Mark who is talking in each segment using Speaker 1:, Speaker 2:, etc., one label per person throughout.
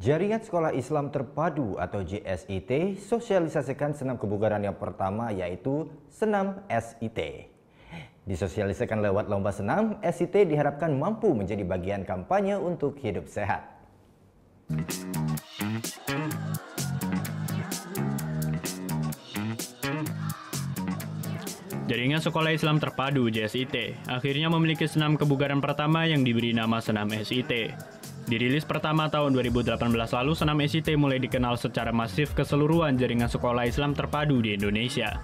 Speaker 1: Jaringan Sekolah Islam Terpadu atau JSIT sosialisasikan senam kebugaran yang pertama, yaitu Senam SIT. Disosialisasikan lewat lomba senam, SIT diharapkan mampu menjadi bagian kampanye untuk hidup sehat.
Speaker 2: Jaringan Sekolah Islam Terpadu JSIT akhirnya memiliki senam kebugaran pertama yang diberi nama Senam SIT. Dirilis pertama tahun 2018 lalu, Senam SIT mulai dikenal secara masif keseluruhan jaringan sekolah Islam terpadu di Indonesia.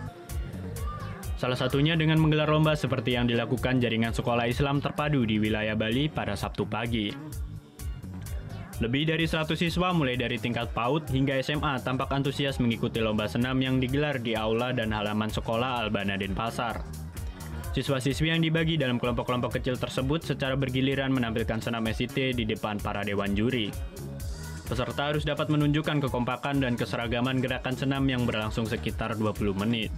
Speaker 2: Salah satunya dengan menggelar lomba seperti yang dilakukan jaringan sekolah Islam terpadu di wilayah Bali pada Sabtu pagi. Lebih dari 100 siswa mulai dari tingkat PAUD hingga SMA tampak antusias mengikuti lomba senam yang digelar di aula dan halaman sekolah Albana Denpasar. Siswa-siswi yang dibagi dalam kelompok-kelompok kecil tersebut secara bergiliran menampilkan senam SIT di depan para dewan juri. Peserta harus dapat menunjukkan kekompakan dan keseragaman gerakan senam yang berlangsung sekitar 20 menit.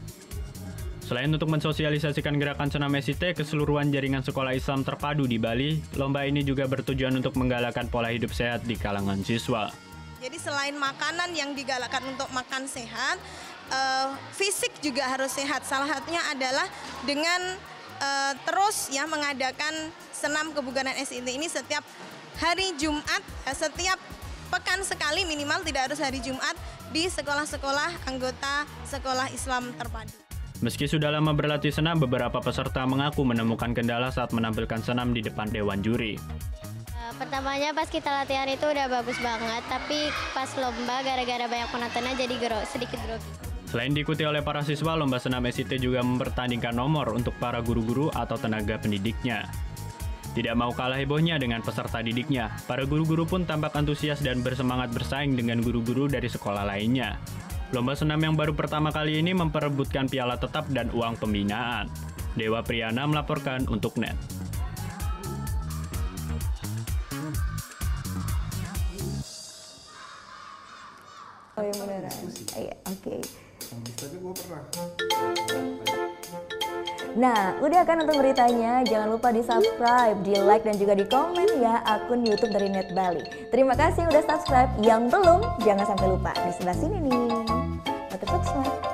Speaker 2: Selain untuk mensosialisasikan gerakan senam SIT ke keseluruhan jaringan sekolah Islam terpadu di Bali, lomba ini juga bertujuan untuk menggalakkan pola hidup sehat di kalangan siswa.
Speaker 3: Jadi selain makanan yang digalakkan untuk makan sehat, fisik juga harus sehat. Salah satunya adalah dengan terus ya mengadakan senam kebugaran SIT ini setiap hari Jumat, setiap pekan sekali minimal, tidak harus hari Jumat, di sekolah-sekolah anggota sekolah Islam terpadu.
Speaker 2: Meski sudah lama berlatih senam, beberapa peserta mengaku menemukan kendala saat menampilkan senam di depan dewan juri.
Speaker 4: Pertamanya pas kita latihan itu udah bagus banget, tapi pas lomba gara-gara banyak penontonnya jadi sedikit grogi.
Speaker 2: Selain diikuti oleh para siswa, lomba senam SIT juga mempertandingkan nomor untuk para guru-guru atau tenaga pendidiknya. Tidak mau kalah hebohnya dengan peserta didiknya, para guru-guru pun tampak antusias dan bersemangat bersaing dengan guru-guru dari sekolah lainnya. Lomba senam yang baru pertama kali ini memperebutkan piala tetap dan uang pembinaan. Dewa Priyana melaporkan untuk NET.
Speaker 5: Oh yang beneran? Iya, oke. Nah, udah kan nonton beritanya? Jangan lupa di-subscribe, di-like, dan juga di-komen ya akun YouTube dari Net Bali. Terima kasih udah subscribe. Yang belum, jangan sampai lupa. Di sebelah sini nih. Subscribe.